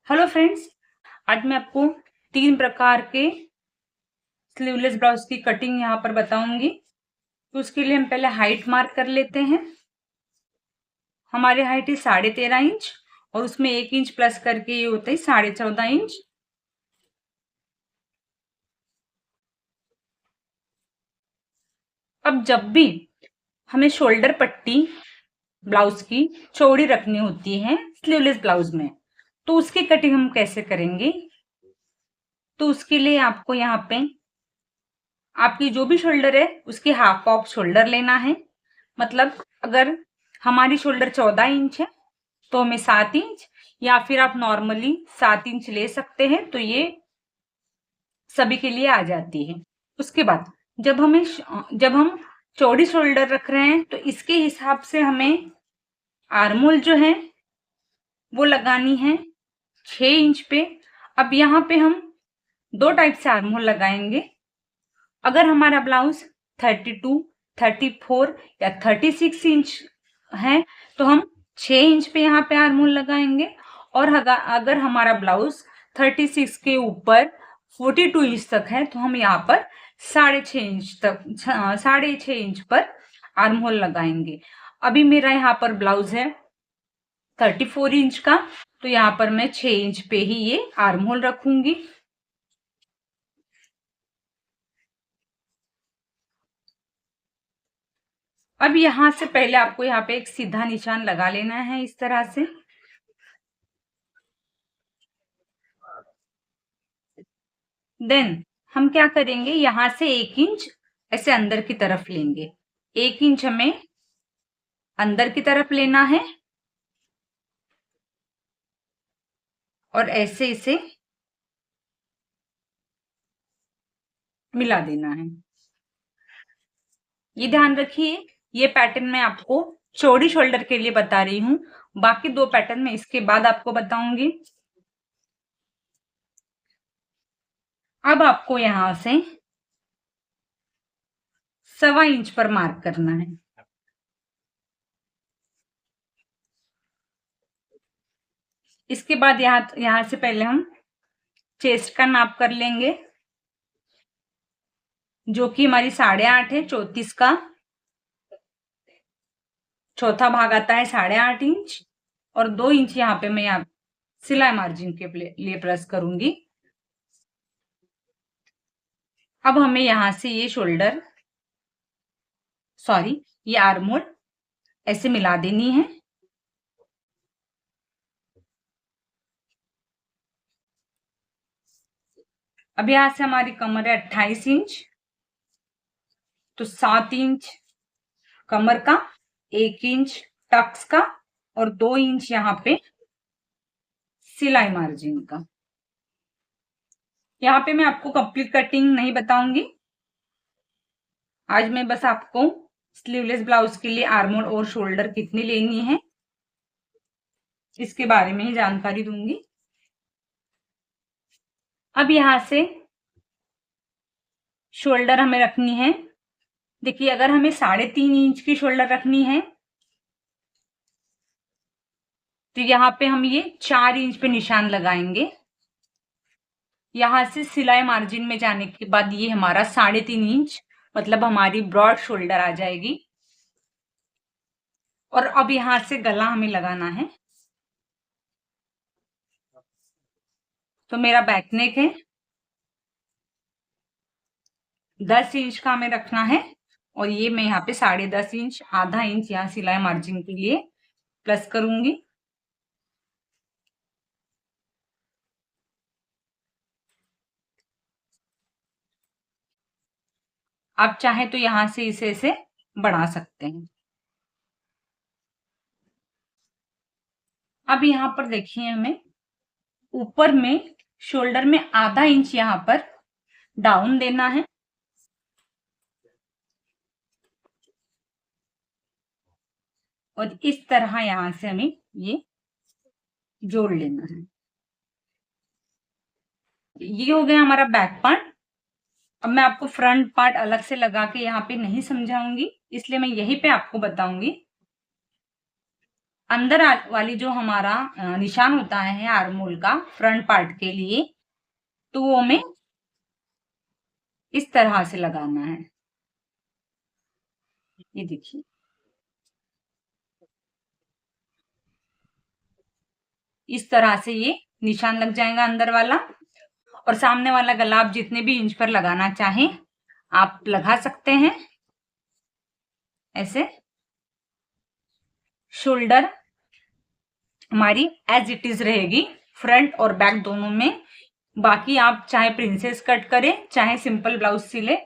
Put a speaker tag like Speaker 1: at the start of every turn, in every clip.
Speaker 1: Hello friends, आज मैं आपको 3 प्रकार के स्लीवलेस ब्लाउज की कटिंग यहाँ पर बताऊंगी। तो उसके लिए हम पहले हाइट मार्क कर लेते हैं। हमारी हाइट है 13.5 इंच और उसमें 1 इंच प्लस करके ये होता है 14.5 इंच। अब जब भी हमें शोल्डर पट्टी ब्लाउज की चौड़ी रखनी होती है स्लीवलेस ब्लाउज में, तो उसकी कटिंग हम कैसे करेंगे? तो उसके लिए आपको यहाँ पे आपकी जो भी शोल्डर है उसकी हाफ ऑफ शोल्डर लेना है। मतलब अगर हमारी शोल्डर 14 इंच है तो हमें 7 इंच, या फिर आप नॉर्मली 7 इंच ले सकते हैं, तो ये सभी के लिए आ जाती है। उसके बाद जब हम चौड़ी शोल्डर रख रहे हैं तो इसके हिसाब से हमें आर्मोल जो है वो लगानी है 6 इंच पे। अब यहाँ पे हम दो टाइप से आर्मोल लगाएंगे। अगर हमारा ब्लाउज 32, 34 या 36 इंच है तो हम 6 इंच पे यहाँ पे आर्मोल लगाएंगे। और अगर हमारा ब्लाउज 36 के ऊपर 42 इंच तक है तो हम यहाँ पर 6.5 इंच पर आर्महोल लगाएंगे। अभी मेरा यहाँ पर ब्लाउज है 34 इंच का, तो यहाँ पर मैं 6 इंच पे ही ये आर्महोल रखूंगी। अब यहाँ से पहले आपको यहाँ पे एक सीधा निशान लगा लेना है इस तरह से। देन हम क्या करेंगे, यहां से 1 इंच ऐसे अंदर की तरफ लेंगे। 1 इंच हमें अंदर की तरफ लेना है और ऐसे इसे मिला देना है। ये ध्यान रखिए, ये पैटर्न मैं आपको चौड़ी शोल्डर के लिए बता रही हूँ। बाकी दो पैटर्न मैं इसके बाद आपको बताऊंगी। अब आपको यहां से 1.25 इंच पर मार्क करना है। इसके बाद यहां से पहले हम चेस्ट का नाप कर लेंगे, जो कि हमारी 8.5 है। 34 का चौथा भाग आता है 8.5 इंच, और 2 इंच यहाँ पे मैं यहाँ सिलाई मार्जिन के लिए प्रेस करूंगी। अब हमें यहां से ये ये आर्मोल ऐसे मिला देनी है। अब यहां से हमारी कमर है 28 इंच, तो 7 इंच कमर का, 1 इंच टक्स का और 2 इंच यहाँ पे सिलाई मार्जिन का। यहाँ पे मैं आपको कंप्लीट कटिंग नहीं बताऊंगी। आज मैं बस आपको स्लीवलेस ब्लाउज के लिए आर्मोल और शोल्डर कितनी लेनी है इसके बारे में ही जानकारी दूंगी। अब यहां से शोल्डर हमें रखनी है। देखिए, अगर हमें 3.5 इंच की शोल्डर रखनी है तो यहाँ पे हम ये 4 इंच पे निशान लगाएंगे। यहां से सिलाई मार्जिन में जाने के बाद ये हमारा 3.5 इंच, मतलब हमारी ब्रॉड शोल्डर आ जाएगी। और अब यहां से गला हमें लगाना है। तो मेरा बैक नेक है, 10 इंच का हमें रखना है। और ये मैं यहाँ पे 10.5 इंच, आधा इंच यहाँ सिलाई मार्जिन के लिए प्लस करूंगी। आप चाहे तो यहां से इसे बढ़ा सकते हैं। अब यहाँ पर देखिए, हमें ऊपर में शोल्डर में आधा इंच यहाँ पर डाउन देना है। और इस तरह यहां से हमें ये जोड़ लेना है। ये हो गया हमारा बैक पार्ट। अब मैं आपको फ्रंट पार्ट अलग से लगा के यहाँ पे नहीं समझाऊंगी, इसलिए मैं यहीं पे आपको बताऊंगी। अंदर वाली जो हमारा निशान होता है आर्मोल का फ्रंट पार्ट के लिए, तो वो हमें इस तरह से लगाना है। ये देखिए, इस तरह से ये निशान लग जाएगा अंदर वाला। और सामने वाला गला आप जितने भी इंच पर लगाना चाहें आप लगा सकते हैं ऐसे। शोल्डर हमारी एज इट इज रहेगी फ्रंट और बैक दोनों में। बाकी आप चाहे प्रिंसेस कट करें चाहे सिंपल ब्लाउज सिले,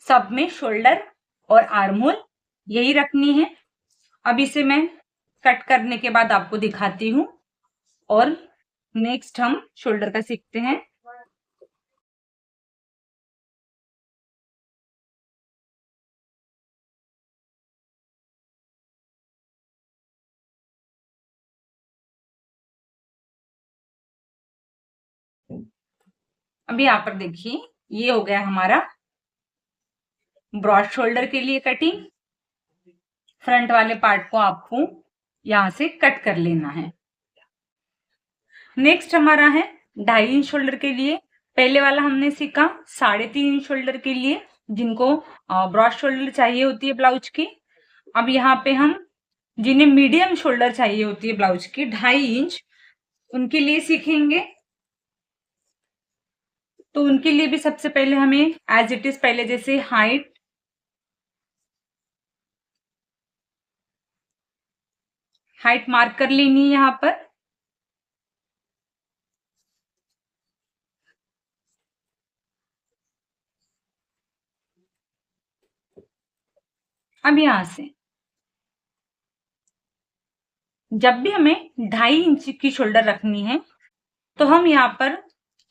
Speaker 1: सब में शोल्डर और आर्महोल यही रखनी है। अब इसे मैं कट करने के बाद आपको दिखाती हूँ और नेक्स्ट हम शोल्डर का सीखते हैं। अभी यहाँ पर देखिए, ये हो गया हमारा ब्रॉड शोल्डर के लिए कटिंग। फ्रंट वाले पार्ट को आपको यहां से कट कर लेना है। नेक्स्ट हमारा है 2.5 इंच शोल्डर के लिए। पहले वाला हमने सीखा 3.5 इंच शोल्डर के लिए, जिनको ब्रॉड शोल्डर चाहिए होती है ब्लाउज की। अब यहाँ पे हम जिन्हें मीडियम शोल्डर चाहिए होती है ब्लाउज की 2.5 इंच, उनके लिए सीखेंगे। तो उनके लिए भी सबसे पहले हमें एज इट इज पहले जैसे हाइट मार्क कर लेनी है यहाँ पर। अब यहां से जब भी हमें 2.5 इंच की शोल्डर रखनी है तो हम यहाँ पर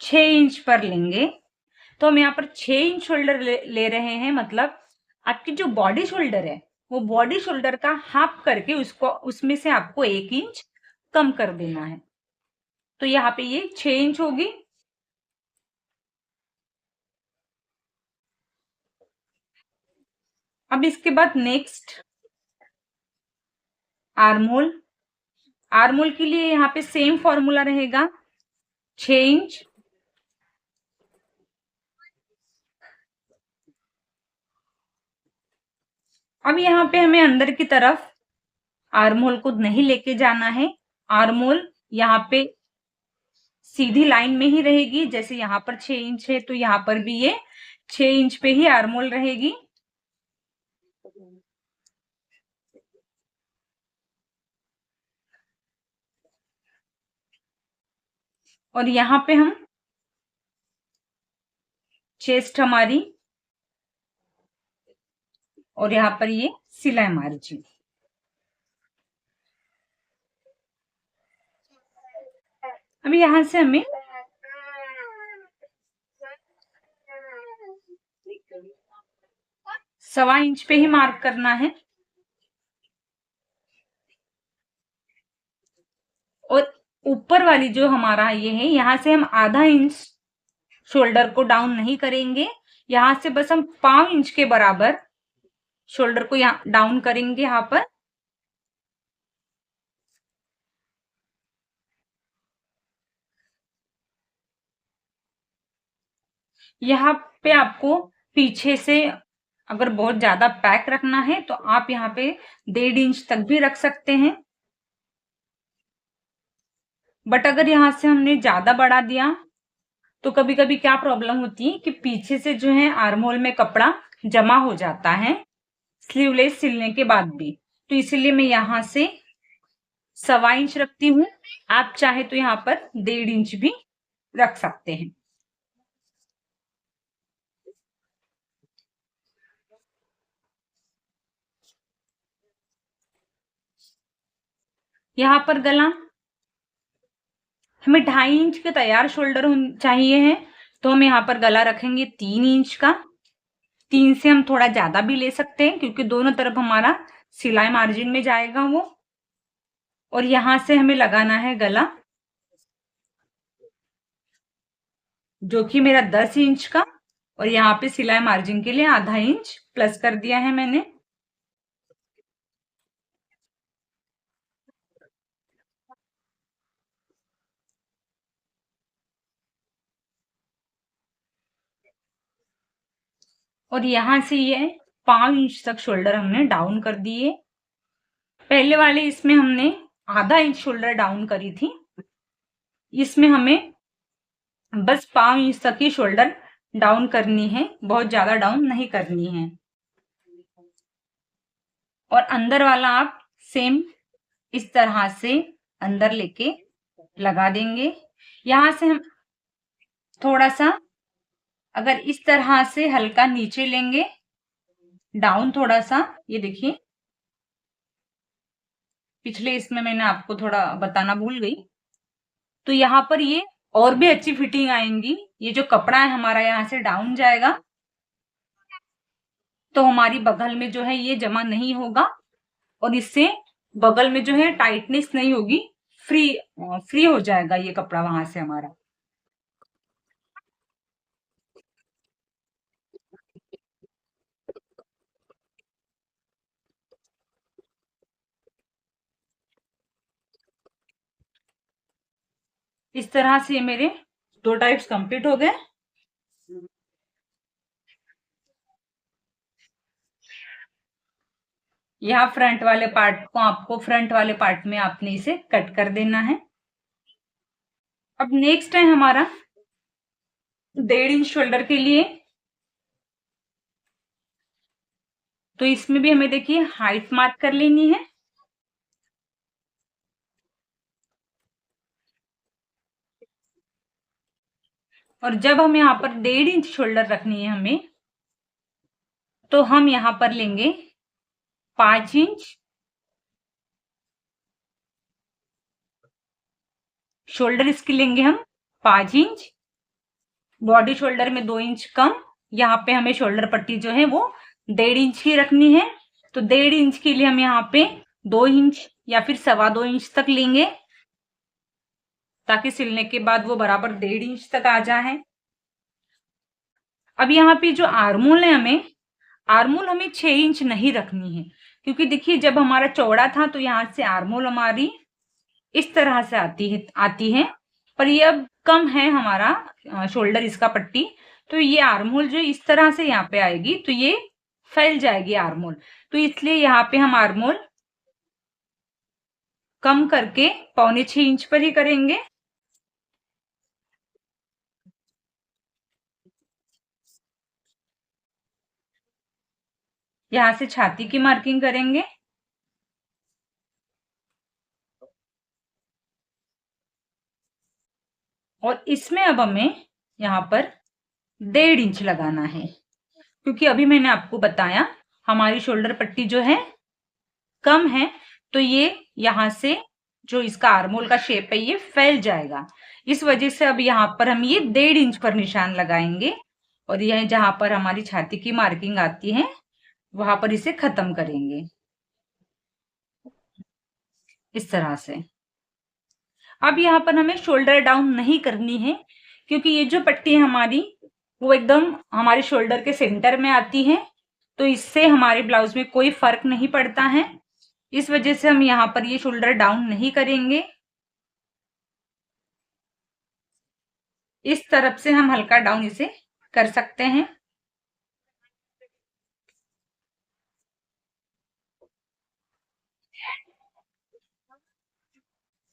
Speaker 1: 6 इंच पर लेंगे। तो हम यहाँ पर 6 इंच शोल्डर ले रहे हैं, मतलब आपकी जो बॉडी शोल्डर है वो बॉडी शोल्डर का हाफ करके उसको उसमें से आपको 1 इंच कम कर देना है। तो यहाँ पे ये 6 इंच होगी। अब इसके बाद नेक्स्ट आर्महोल। आर्महोल के लिए यहाँ पे सेम फॉर्मूला रहेगा 6 इंच। अब यहाँ पे हमें अंदर की तरफ आर्महोल को नहीं लेके जाना है। आर्महोल यहाँ पे सीधी लाइन में ही रहेगी। जैसे यहाँ पर 6 इंच है तो यहाँ पर भी ये 6 इंच पे ही आर्महोल रहेगी। और यहाँ पे हम चेस्ट हमारी और यहाँ पर ये सिलाई मार्जिन। अभी यहां से हमें सवा इंच पे ही मार्क करना है। और ऊपर वाली जो हमारा ये है, यहाँ से हम आधा इंच शोल्डर को डाउन नहीं करेंगे। यहाँ से बस हम 5 इंच के बराबर शोल्डर को यहाँ डाउन करेंगे। यहाँ पर यहाँ पे आपको पीछे से अगर बहुत ज्यादा पैक रखना है तो आप यहाँ पे 1.5 इंच तक भी रख सकते हैं। बट अगर यहाँ से हमने ज्यादा बढ़ा दिया तो कभी कभी क्या प्रॉब्लम होती है कि पीछे से जो है आर्महोल में कपड़ा जमा हो जाता है स्लीवलेस सिलने के बाद भी। तो इसीलिए मैं यहाँ से सवा इंच रखती हूँ। आप चाहे तो यहाँ पर 1.5 इंच भी रख सकते हैं। यहाँ पर गला हमें 2.5 इंच के तैयार शोल्डर चाहिए है, तो हम यहाँ पर गला रखेंगे 3 इंच का। 3 से हम थोड़ा ज्यादा भी ले सकते हैं क्योंकि दोनों तरफ हमारा सिलाई मार्जिन में जाएगा वो। और यहां से हमें लगाना है गला जो कि मेरा 10 इंच का, और यहाँ पे सिलाई मार्जिन के लिए आधा इंच प्लस कर दिया है मैंने। और यहाँ से ये 5 इंच तक शोल्डर हमने डाउन कर दिए। पहले वाले इसमें हमने आधा इंच शोल्डर डाउन करी थी, इसमें हमें बस 5 इंच तक ही शोल्डर डाउन करनी है, बहुत ज्यादा डाउन नहीं करनी है। और अंदर वाला आप सेम इस तरह से अंदर लेके लगा देंगे। यहां से हम थोड़ा सा अगर इस तरह से हल्का नीचे लेंगे, डाउन थोड़ा सा, ये देखिए पिछले इसमें मैंने आपको थोड़ा बताना भूल गई, तो यहाँ पर ये और भी अच्छी फिटिंग आएंगी। ये जो कपड़ा है हमारा यहाँ से डाउन जाएगा, तो हमारी बगल में जो है ये जमा नहीं होगा और इससे बगल में जो है टाइटनेस नहीं होगी, फ्री हो जाएगा ये कपड़ा वहां से हमारा। इस तरह से मेरे 2 टाइप्स कंप्लीट हो गए। यहाँ फ्रंट वाले पार्ट को आपको फ्रंट वाले पार्ट में आपने इसे कट कर देना है। अब नेक्स्ट है हमारा 1.5 इंच शोल्डर के लिए, तो इसमें भी हमें देखिए हाइट मार्क कर लेनी है। और जब हम यहाँ पर 1.5 इंच शोल्डर रखनी है हमें, तो हम यहाँ पर लेंगे 5 इंच शोल्डर, इसके लेंगे हम 5 इंच, बॉडी शोल्डर में 2 इंच कम। यहाँ पे हमें शोल्डर पट्टी जो है वो 1.5 इंच की रखनी है, तो 1.5 इंच के लिए हम यहाँ पे 2 इंच या फिर 2.25 इंच तक लेंगे, ताकि सिलने के बाद वो बराबर 1.5 इंच तक आ जाए। अब यहाँ पे जो आर्मोल है, आर्मोल हमें 6 इंच नहीं रखनी है, क्योंकि देखिए जब हमारा चौड़ा था तो यहाँ से आर्मोल हमारी इस तरह से आती है, पर ये अब कम है हमारा शोल्डर इसका पट्टी, तो ये आर्मोल जो इस तरह से यहाँ पे आएगी तो ये फैल जाएगी आर्मोल, तो इसलिए यहाँ पे हम आर्मोल कम करके 6.25 इंच पर ही करेंगे। यहाँ से छाती की मार्किंग करेंगे, और इसमें अब हमें यहाँ पर 1.5 इंच लगाना है, क्योंकि अभी मैंने आपको बताया हमारी शोल्डर पट्टी जो है कम है, तो ये यहाँ से जो इसका आर्मोल का शेप है ये फैल जाएगा। इस वजह से अब यहाँ पर हम ये 1.5 इंच पर निशान लगाएंगे, और यह जहां पर हमारी छाती की मार्किंग आती है वहां पर इसे खत्म करेंगे इस तरह से। अब यहाँ पर हमें शोल्डर डाउन नहीं करनी है, क्योंकि ये जो पट्टी है हमारी वो एकदम हमारे शोल्डर के सेंटर में आती है, तो इससे हमारे ब्लाउज में कोई फर्क नहीं पड़ता है। इस वजह से हम यहाँ पर ये शोल्डर डाउन नहीं करेंगे। इस तरफ से हम हल्का डाउन इसे कर सकते हैं।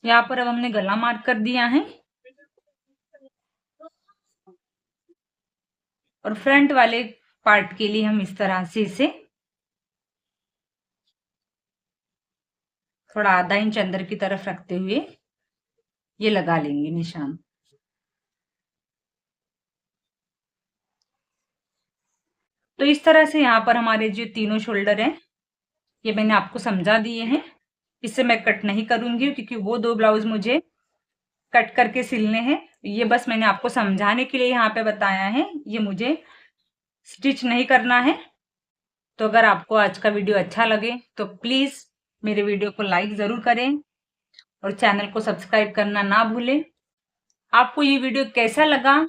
Speaker 1: यहाँ पर अब हमने गला मार्क कर दिया है, और फ्रंट वाले पार्ट के लिए हम इस तरह से इसे थोड़ा आधा इंच अंदर की तरफ रखते हुए ये लगा लेंगे निशान। तो इस तरह से यहाँ पर हमारे जो तीनों शोल्डर हैं ये मैंने आपको समझा दिए हैं। इससे मैं कट नहीं करूंगी, क्योंकि वो 2 ब्लाउज मुझे कट करके सिलने हैं। ये बस मैंने आपको समझाने के लिए यहाँ पे बताया है, ये मुझे स्टिच नहीं करना है। तो अगर आपको आज का वीडियो अच्छा लगे तो प्लीज मेरे वीडियो को लाइक जरूर करें और चैनल को सब्सक्राइब करना ना भूलें। आपको ये वीडियो कैसा लगा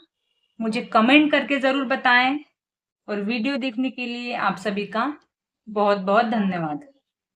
Speaker 1: मुझे कमेंट करके जरूर बताएं, और वीडियो देखने के लिए आप सभी का बहुत बहुत धन्यवाद।